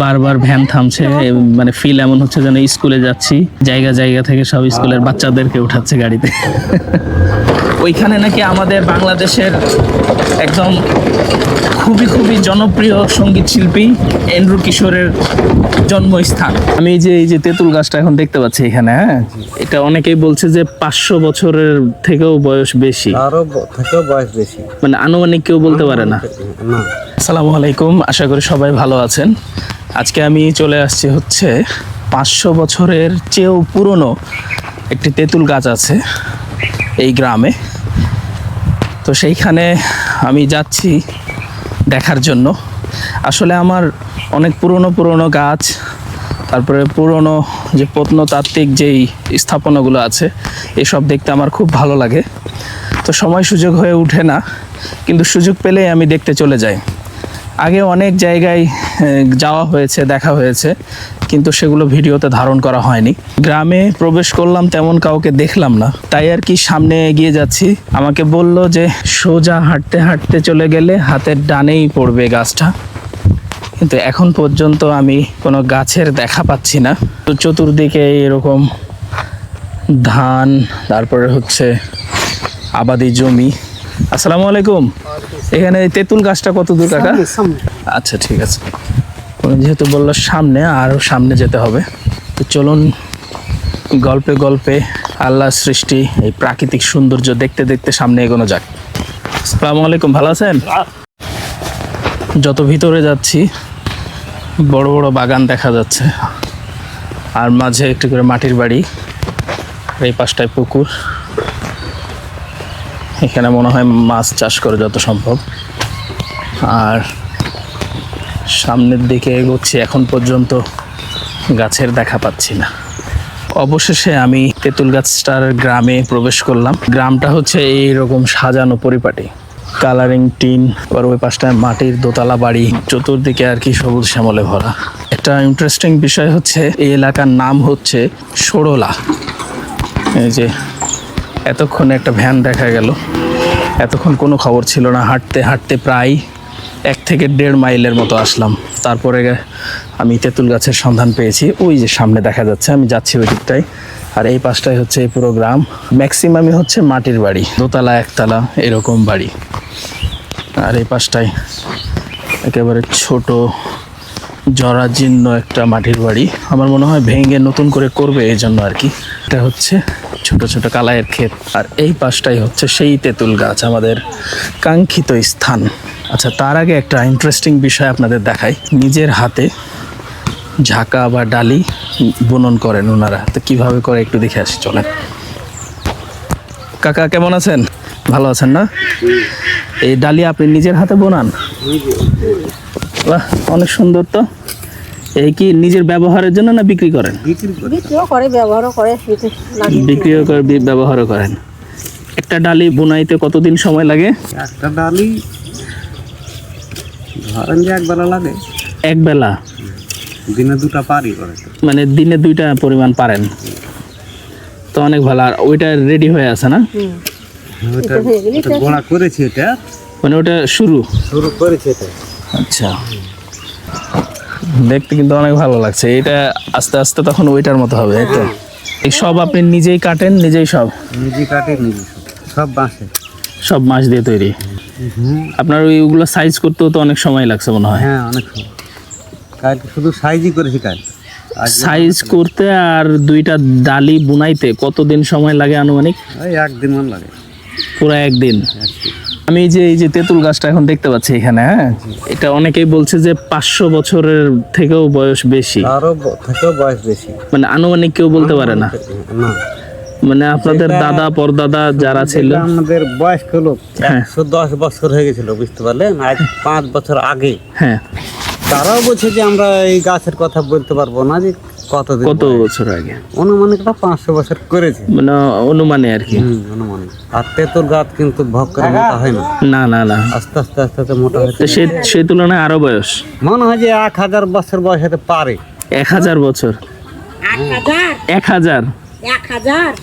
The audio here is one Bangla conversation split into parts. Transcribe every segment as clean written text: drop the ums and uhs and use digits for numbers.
বারবার ভ্যান থামছে, মানে ফিল এমন হচ্ছে যেন স্কুলে যাচ্ছি। জায়গা জায়গা থেকে সব স্কুলের বাচ্চাদেরকে উঠাচ্ছে গাড়িতে। ওইখানে নাকি আমাদের বাংলাদেশের একদম খুবই জনপ্রিয় সঙ্গীত শিল্পী এন্ড্রু কিশোরের জন্মস্থান। আমি এই যে তেঁতুল গাছটা এখন দেখতে পাচ্ছি এখানে, হ্যাঁ, এটা অনেকেই বলছে যে 500 বছরের থেকেও বয়স বেশি, আরো থেকেও বয়স বেশি, মানে আনুমানিক কেউ বলতে পারে না। আসসালামু আলাইকুম, আশা করি সবাই ভালো আছেন। আজকে আমি চলে আসছি হচ্ছে 500 বছরের চেয়েও পুরনো একটি তেঁতুল গাছ আছে এই গ্রামে। তো সেইখানে আমি যাচ্ছি দেখার জন্য। আসলে আমার অনেক পুরনো গাছ, তারপরে পুরনো যে প্রত্নতাত্ত্বিক যেই স্থাপনাগুলো আছে এসব দেখতে আমার খুব ভালো লাগে। তো সময় সুযোগ হয়ে ওঠে না, কিন্তু সুযোগ পেলেই আমি দেখতে চলে যাই। আগে অনেক জায়গায় যাওয়া হয়েছে, দেখা হয়েছে, কিন্তু সেগুলো ভিডিওতে ধারণ করা হয়নি। গ্রামে প্রবেশ করলাম, তেমন কাউকে দেখলাম না, তাই আর কি সামনে এগিয়ে যাচ্ছি। আমাকে বলল যে সোজা হাঁটতে হাঁটতে চলে গেলে হাতের ডানেই পড়বে গাছটা, কিন্তু এখন পর্যন্ত আমি কোনো গাছের দেখা পাচ্ছি না। তো চতুর্দিকে এরকম ধান, তারপরে হচ্ছে আবাদি জমি। আসসালামু আলাইকুম, এখানে তেঁতুল গাছটা কত দূর কাকা? আচ্ছা ঠিক আছে, যেহেতু বললো সামনে, আরও সামনে যেতে হবে। তো চলুন গল্পে গল্পে আল্লাহর সৃষ্টি এই প্রাকৃতিক সৌন্দর্য দেখতে দেখতে সামনে এগোনো যাক। আসসালামু আলাইকুম, ভালো আছেন? যত ভিতরে যাচ্ছি বড় বড় বাগান দেখা যাচ্ছে, আর মাঝে একটু করে মাটির বাড়ি, এই পাশটায় পুকুর। এখানে মনে হয় মাছ চাষ করে যত সম্ভব। আর সামনের দিকে এগোচ্ছি, এখন পর্যন্ত গাছের দেখা পাচ্ছি না। অবশেষে আমি তেঁতুল গাছটার গ্রামে প্রবেশ করলাম। গ্রামটা হচ্ছে এইরকম সাজানো পরিপাটি, কালারিং টিন, আর ওই পাশটায় মাটির দোতলা বাড়ি, চতুর্দিকে আর কি সবুজ শ্যামলে ভরা। একটা ইন্টারেস্টিং বিষয় হচ্ছে এই এলাকার নাম হচ্ছে সরলা। এই যে এতক্ষণে একটা ভ্যান দেখা গেল, এতক্ষণ কোনো খবর ছিল না। হাঁটতে হাঁটতে প্রায় 1 থেকে 1.5 মাইলের মতো আসলাম, তারপরে আমি তেঁতুল গাছের সন্ধান পেয়েছি। ওই যে সামনে দেখা যাচ্ছে, আমি যাচ্ছি ওই দিকটায়। আর এই পাশটায় হচ্ছে এই পুরো গ্রাম, ম্যাক্সিমামই হচ্ছে মাটির বাড়ি, দোতলা একতলা এরকম বাড়ি। আর এই পাশটায় একেবারে ছোট জরাজীর্ণ একটা মাটির বাড়ি, আমার মনে হয় ভেঙে নতুন করে করবে এই জন্য আর কি। এটা হচ্ছে ছোট ছোট কালাইয়ের ক্ষেত, আর এই পাশটাই হচ্ছে সেই তেঁতুল গাছ, আমাদের কাঙ্ক্ষিত স্থান। আচ্ছা, তার আগে একটা ইন্টারেস্টিং বিষয় আপনাদের দেখাই। নিজের হাতে ঝাঁকা বা ডালি বুনন করেন ওনারা, তো কীভাবে করে একটু দেখে আসি, চলেন। কাকা কেমন আছেন? ভালো আছেন না? এই ডালি আপনি নিজের হাতে বোনান? বাহ, অনেক সুন্দর। তো এই কি নিজের ব্যবহারের জন্য না বিক্রি করেন? বিক্রিও করে, ব্যবহারও করে, বিক্রিও করে, ব্যবহারও করেন। একটা ডালি বোনাইতে কতদিন সময় লাগে? একটা ডালি ধরেন যে 1 বেলা লাগে। 1 বেলা? দিনে 2টা পারি করে, মানে দিনে 2টা পরিমাণ পারেন, তো অনেক ভালো। আর ওইটা রেডি হয়ে আছে না? ওটা গোড়া করেছি, এটা মানে ওটা শুরু করেছি এটা। আচ্ছা, দেখতে কিন্তু অনেক ভালো লাগছে। এটা আস্তে আস্তে তখন ওইটার মতো হবে, তাই তো? এই সব আপনি নিজেই কাটেন? নিজেই সব নিজে কাটে, নিজে সব বাঁশে, সব মাছ দিয়ে তৈরি? আপনার ওইগুলো সাইজ করতেও তো অনেক সময় লাগছে মনে হয়? হ্যাঁ, অনেক সময়। কাল শুধু সাইজই করেছি কাল। সাইজ করতে আর 2টা ডালি বুনাইতে কতদিন সময় লাগে আনুমানিক? ওই 1 দিন মন লাগে, পুরো 1 দিন। আমি এই যে তেঁতুল গাছটা এখন দেখতে পাচ্ছি এখানে, হ্যাঁ, এটা অনেকেই বলছে যে 500 বছরের থেকেও বয়স বেশি, আরো থেকেও বয়স বেশি, মানে আনুমানিক কেউ বলতে পারে না। না, মানে আপনাদের দাদা পরদাদা যারা ছিল, আমাদের বয়স হলো 110 বছর হয়ে গেছিল, বুঝতে পারলেন? আজ 5 বছর আগে। হ্যাঁ, তারাও বলছে যে আমরা এই গাছের কথা বলতে পারবো না যে কত বছর আগে। অনুমানিকটা 500 বছর করেছে, মানে অনুমানে আর কি। অনুমানিক। আর তেঁতুল গাছ কিন্তু ভোগ করে মোটা হয় না, না, আস্তে আস্তে আস্তে আস্তে মোটা হচ্ছে। সেই তুলনায় আরো বয়স মনে হয় যে 1000 বছর বয়স হতে পারে। 1000 বছর? 1000 1000?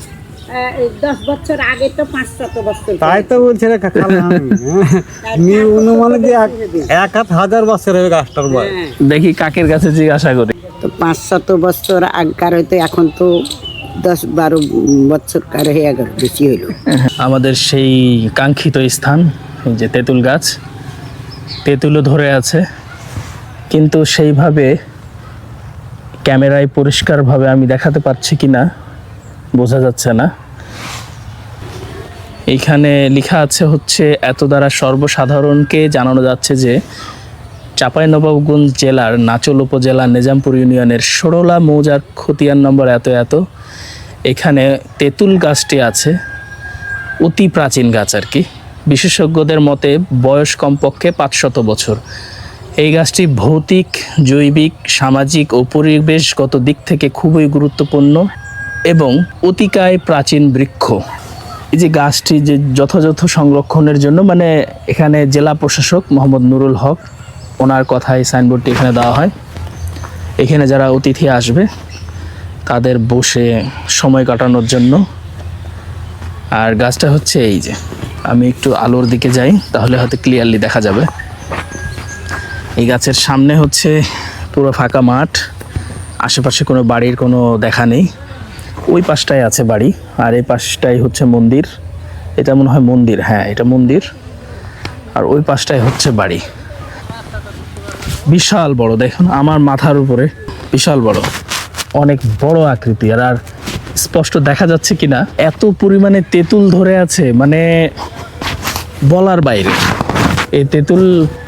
10 বছর আগে তো 500 বছর তাই তো বলছে রে কাকা অনুমানে যে 1000 বছর হবে গাছটার বয়স। দেখি কাকের কাছে জিজ্ঞাসা করি। তো 500 বছর আগকার হইতে এখন তো 10-12 বছর কার হয়ে গেল, বেশি হইলো। আমাদের সেই কাঙ্ক্ষিত স্থান, এই যে তেঁতুল গাছ, তেঁতুলও ধরে আছে, কিন্তু সেইভাবে ক্যামেরায় পরিষ্কারভাবে আমি দেখাতে পারছি কিনা বোঝা যাচ্ছে না। এইখানে লেখা আছে হচ্ছে এত দ্বারা সর্বসাধারণকে জানানো যাচ্ছে যে চাঁপাইনবাবগঞ্জ জেলার নাচল উপজেলা নিজামপুর ইউনিয়নের সরলা মৌজার খতিয়ান নম্বর এত এত, এখানে তেঁতুল গাছটি আছে। অতি প্রাচীন গাছ আর কি, বিশেষজ্ঞদের মতে বয়স কমপক্ষে 500 বছর। এই গাছটি ভৌতিক, জৈবিক, সামাজিক ও পরিবেশগত দিক থেকে খুবই গুরুত্বপূর্ণ এবং অতিকায় প্রাচীন বৃক্ষ। এই যে গাছটি যে যথাযথ সংরক্ষণের জন্য মানে এখানে জেলা প্রশাসক মোহাম্মদ নুরুল হক, ওনার কথায় সাইনবোর্ডটি এখানে দেওয়া হয়। এখানে যারা অতিথি আসবে তাদের বসে সময় কাটানোর জন্য। আর গাছটা হচ্ছে এই যে, আমি একটু আলোর দিকে যাই তাহলে হয়তো ক্লিয়ারলি দেখা যাবে। এই গাছের সামনে হচ্ছে পুরো ফাঁকা মাঠ, আশেপাশে কোনো বাড়ির কোনো দেখা নেই। ওই পাশটায় আছে বাড়ি আর এই পাশটাই হচ্ছে মন্দির। এটা মনে হয় মন্দির, হ্যাঁ এটা মন্দির। আর ওই পাশটাই হচ্ছে বাড়ি। বিশাল বড়, দেখুন আমার মাথার উপরে বিশাল বড়, অনেক বড় আকৃতি। আর স্পষ্ট দেখা যাচ্ছে কিনা, এত পরিমাণে তেঁতুল ধরে আছে মানে বলার বাইরে। এই তেঁতুল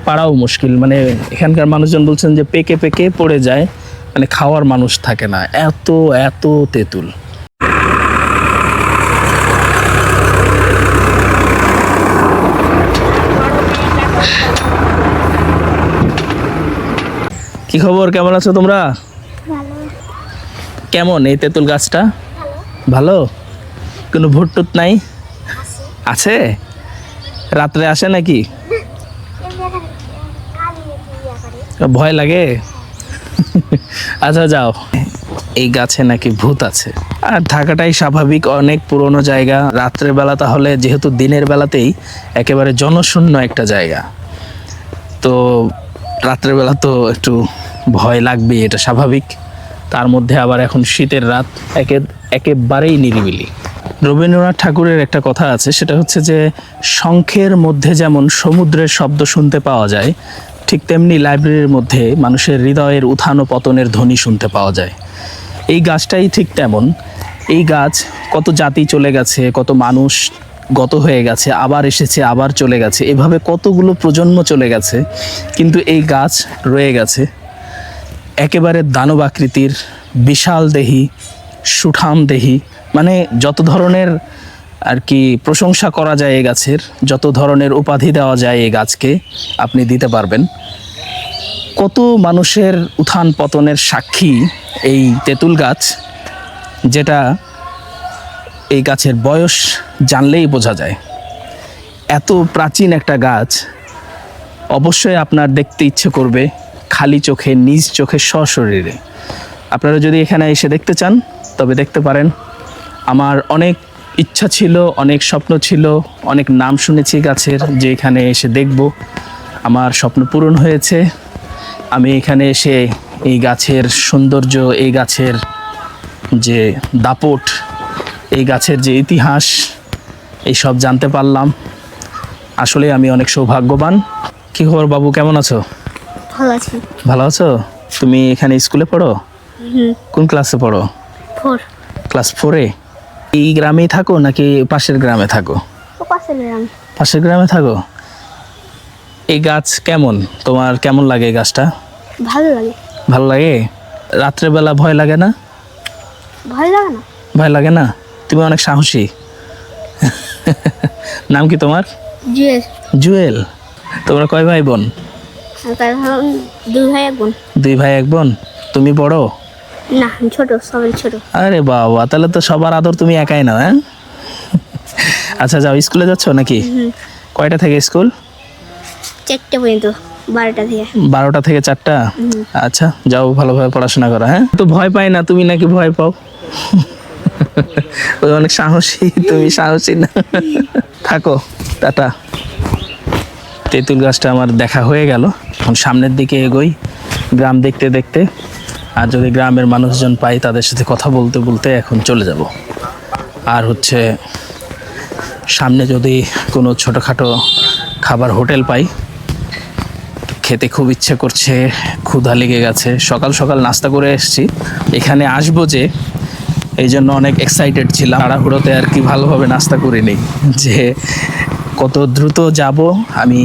পাড়াও মুশকিল, মানে এখানকার মানুষজন বলছেন যে পেকে পেকে পড়ে যায়, মানে খাওয়ার মানুষ থাকে না, এত এত তেঁতুল। কি খবর, কেমন আছো তোমরা? কেমন এই তেঁতুল গাছটা? ভালো। কোনো ভূত টুত নাই? আছে। রাত্রে আসে নাকি? ভয় লাগে? আচ্ছা যাও। এই গাছে নাকি ভূত আছে। আর থাকাটাই স্বাভাবিক, অনেক পুরনো জায়গা। রাত্রের বেলা তাহলে, যেহেতু দিনের বেলাতেই একেবারে জনশূন্য একটা জায়গা, তো রাত্রের বেলা তো একটু ভয় লাগবে, এটা স্বাভাবিক। তার মধ্যে আবার এখন শীতের রাত, একেবারেই নিরিবিলি। রবীন্দ্রনাথ ঠাকুরের একটা কথা আছে, সেটা হচ্ছে যে শঙ্খের মধ্যে যেমন সমুদ্রের শব্দ শুনতে পাওয়া যায়, ঠিক তেমনি লাইব্রেরির মধ্যে মানুষের হৃদয়ের উত্থান ও পতনের ধ্বনি শুনতে পাওয়া যায়। এই গাছটাই ঠিক তেমন। এই গাছ কত জাতি চলে গেছে, কত মানুষ গত হয়ে গেছে, আবার এসেছে, আবার চলে গেছে, এভাবে কতগুলো প্রজন্ম চলে গেছে, কিন্তু এই গাছ রয়ে গেছে। একেবারে দানব আকৃতির, বিশাল দেহি, সুঠাম দেহি, মানে যত ধরনের আর কি প্রশংসা করা যায় এই গাছের, যত ধরনের উপাধি দেওয়া যায় এই গাছকে আপনি দিতে পারবেন। কত মানুষের উত্থান পতনের সাক্ষী এই তেঁতুল গাছ, যেটা এই গাছের বয়স জানলেই বোঝা যায়। এত প্রাচীন একটা গাছ, অবশ্যই আপনার দেখতে ইচ্ছে করবে খালি চোখে, নিজ চোখে, সশরীরে। আপনারা যদি এখানে এসে দেখতে চান তবে দেখতে পারেন। আমার অনেক ইচ্ছা ছিল, অনেক স্বপ্ন ছিল, অনেক নাম শুনেছি গাছের, যে এখানে এসে দেখব। আমার স্বপ্ন পূরণ হয়েছে। আমি এখানে এসে এই গাছের সৌন্দর্য, এই গাছের যে দাপট, এই গাছের যে ইতিহাস, এই সব জানতে পারলাম। আসলে আমি অনেক সৌভাগ্যবান। কি খবর বাবু, কেমন আছো? ভালো আছি। ভালো আছো? তুমি এখানে স্কুলে পড়ো? কোন ক্লাসে পড়ো? 4। ক্লাস 4-এ? এই গ্রামেই থাকো নাকি পাশের গ্রামে থাকো? পাশের গ্রামে থাকো। এই গাছ কেমন, তোমার কেমন লাগে এই গাছটা? ভালো লাগে। ভালো লাগে। রাত্রেবেলা ভয় লাগে না? ভয় লাগে না। ভয় লাগে না? তুমি অনেক সাহসী। নাম কি তোমার? জুয়েল। জুয়েল। তোমরা কয় ভাই বোন? 2 ভাই 1 বোন। 2 ভাই 1 বোন। তুমি বড়? না, আমি ছোট, সবাই ছোট। আরে বাবা, তাহলে তো সবার আদর তুমি একাই নাও। হ্যাঁ, আচ্ছা যাও, স্কুলে যাচ্ছ নাকি? কয়টা থেকে স্কুল? 4টা পর্যন্ত। 12টা থেকে। 12টা থেকে 4টা? আচ্ছা যাও, ভালোভাবে পড়াশোনা করো। হ্যাঁ, তো ভয় পাই না, তুমি নাকি ভয় পাও? ওই অনেক সাহসী, তুমি সাহসী না। থাকো, টাটা। তেঁতুল গাছটা আমার দেখা হয়ে গেল। এখন সামনের দিকে এগোই গ্রাম দেখতে দেখতে, আর যদি গ্রামের মানুষজন পাই তাদের সাথে কথা বলতে বলতে এখন চলে যাব। আর হচ্ছে সামনে যদি কোনো ছোটোখাটো খাবার হোটেল পাই, খেতে খুব ইচ্ছে করছে, ক্ষুধা লেগে গেছে। সকাল সকাল নাস্তা করে এসেছি, এখানে আসবো যে এই জন্য অনেক এক্সাইটেড ছিলাম। তাড়াহুড়োতে আর কি ভালোভাবে নাস্তা করে নিই, যে কত দ্রুত যাব আমি,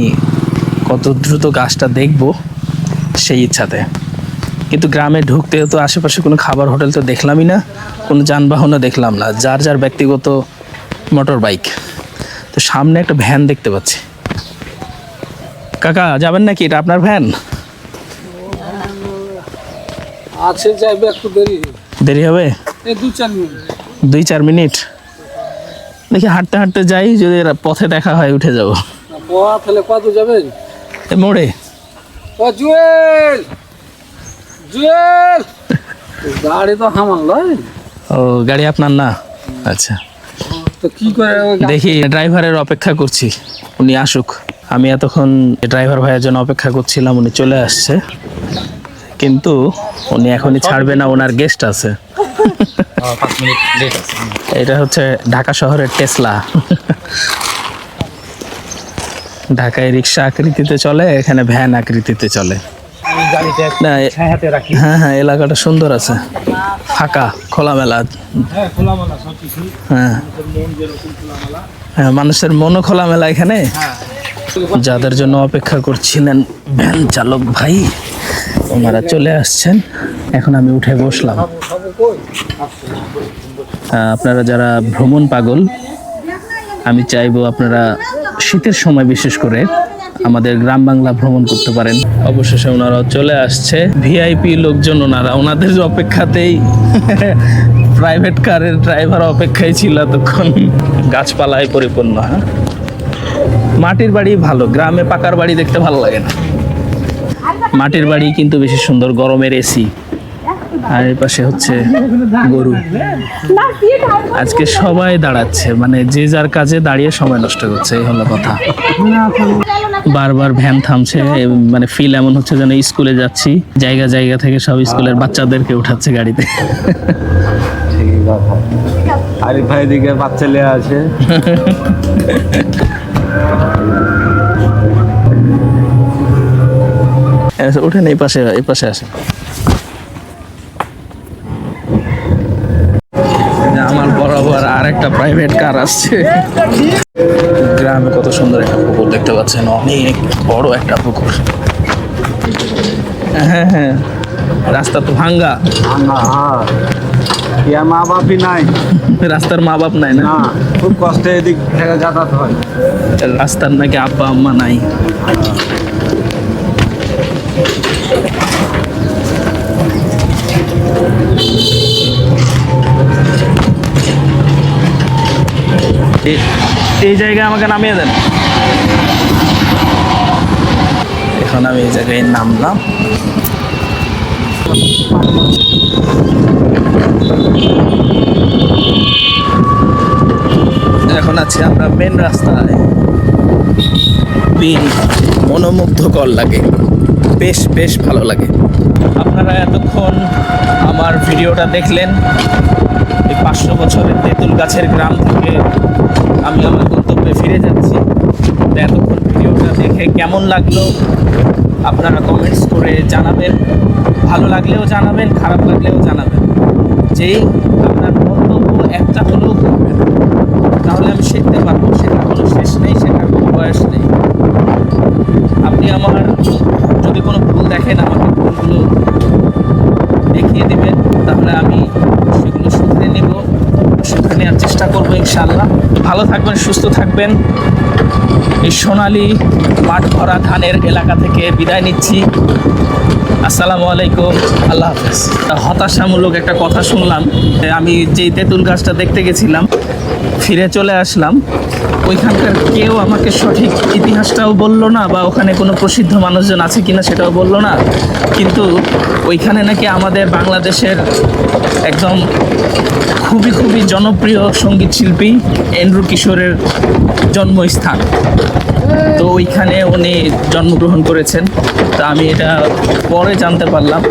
কত দ্রুত গাছটা দেখব সেই ইচ্ছাতে। কিন্তু গ্রামে ঢুকতে তো আশেপাশে কোনো খাবার হোটেল তো দেখলামই না, কোনো যানবাহনও দেখলাম না, যার যার ব্যক্তিগত মোটর বাইক। তো সামনে একটা ভ্যান দেখতে পাচ্ছি। কাকা যাবেন নাকি? এটা আপনার ভ্যান? আছে, যাইবে একটু দেরি, দেরি হবে এই 2-4 মিনিট। 2-4 মিনিট দেখি, হাঁটতে হাঁটতে যাই, যদি পথে দেখা হয় উঠে যাব। পোয়া ফেলে কত যাবেন? এ মোড়ে। ও জুয়েল, জুয়েল, গাড়ি তো হামাল লয়। ও গাড়ি আপনার না? আচ্ছা, তো কি করে দেখি ড্রাইভারের অপেক্ষা করছি, উনি আসুক। আমি এতক্ষণ ড্রাইভার ভাইয়ের জন্য অপেক্ষা করছিলাম, উনি চলে আসছে, কিন্তু উনি এখনই ছাড়বে না, ওনার গেস্ট আছে। 5 মিনিট লেট আছে। এটা হচ্ছে ঢাকা শহরের টেসলা। ঢাকায় রিক্সা আকৃতিতে চলে, এখানে ভ্যান আকৃতিতে চলে। গাড়িটা না হাতে রাখি। হ্যাঁ হ্যাঁ, এলাকাটা সুন্দর আছে, ফাঁকা, খোলামেলা। হ্যাঁ খোলামেলা সব কিছু, হ্যাঁ মন যেরকম খোলামেলা। হ্যাঁ, মানুষের মনও খোলামেলা এখানে। যাদের জন্য অপেক্ষা করছিলেন ভ্যান চালক ভাই, ওনারা চলে আসছেন, এখন আমি উঠে বসলাম। আপনারা যারা ভ্রমণ পাগল, আমি চাইবো আপনারা শীতের সময় বিশেষ করে আমাদের গ্রাম বাংলা ভ্রমণ করতে পারেন। অবশেষে ওনারাও চলে আসছে, ভিআইপি লোকজন ওনারা, ওনাদের অপেক্ষাতেই প্রাইভেট কারের ড্রাইভার অপেক্ষায় ছিল এতক্ষণ। গাছপালায় পরিপূর্ণ। হ্যাঁ, মাটির বাড়ি ভালো, গ্রামে পাকার বাড়ি দেখতে ভালো লাগে না। মাটির বাড়ি কিন্তু বেশি সুন্দর, গরমের এসি। আর এর পাশে হচ্ছে গরু। আজকে সবাই দাঁড়াচ্ছে, মানে যে যার কাজে দাঁড়িয়ে সময় নষ্ট করছে, এই হলো কথা। বারবার ভ্যান থামছে, মানে ফিল এমন হচ্ছে যেন স্কুলে যাচ্ছি। জায়গা জায়গা থেকে সব স্কুলের বাচ্চাদেরকে উঠাচ্ছে গাড়িতে। আরিফ ভাই দিকে বাচ্চা লেয়া আছে। উঠেন, এই পাশে, এই পাশে আসে। আমার বরাবর আর একটা প্রাইভেট কার আসছে। গ্রামে কত সুন্দর একটা পুকুর দেখতে পাচ্ছেন, অনেক বড় একটা পুকুর। হ্যাঁ হ্যাঁ, রাস্তা তো ভাঙ্গা, ইয়ার মা বাপই নাই, রাস্তার মা বাপ নাই না, না খুব কষ্টে এদিক থেকে যাতায়াত হয়। রাস্তার নাকি আব্বা আম্মা নাই। এই জায়গায় আমাকে নামিয়ে দেন। এখন আমি এই জায়গায় নামলাম। এখন আছি আমরা মেন রাস্তায়। বেশ মনোমুগ্ধকর লাগে, বেশ বেশ ভালো লাগে। আপনারা এতক্ষণ আমার ভিডিওটা দেখলেন। এই 500 বছরের তেঁতুল গাছের গ্রাম থেকে আমি আমার গন্তব্যে ফিরে যাচ্ছি। তো এতক্ষণ ভিডিওটা দেখে কেমন লাগলো আপনারা কমেন্টস করে জানাবেন, ভালো লাগলেও জানাবেন, খারাপ লাগলেও জানাবেন। যেই আপনার মন্তব্য একটা হলেও করবেন, তাহলে আমি শিখতে পারবো। সেটা কোনো শেষ নেই, সেটার কোনো বয়স নেই। আপনি আমার যদি কোনো ভুল দেখেন, আমাকে ভুলগুলো দেখিয়ে দেবেন, তাহলে আমি সেগুলো শুধরে নেব, শুধরে নেওয়ার চেষ্টা করবো ইনশাআল্লাহ। ভালো থাকবেন, সুস্থ থাকবেন। এই সোনালি মাঠ ভরা ধানের এলাকা থেকে বিদায় নিচ্ছি। আসসালামু আলাইকুম, আল্লাহ হাফেজ। হতাশামূলক একটা কথা শুনলাম। আমি যেই তেঁতুল গাছটা দেখতে গেছিলাম, ফিরে চলে আসলাম। ওইখানকার কেউ আমাকে সঠিক ইতিহাসটাও বললো না, বা ওখানে কোনো প্রসিদ্ধ মানুষজন আছে কিনা সেটাও বললো না। কিন্তু ওইখানে নাকি আমাদের বাংলাদেশের একদম খুবই খুবই জনপ্রিয় সঙ্গীত শিল্পী এন্ড্রু কিশোরের জন্মস্থান। তো ওইখানে উনি জন্মগ্রহণ করেছেন। তা আমি এটা পরে জানতে পারলাম।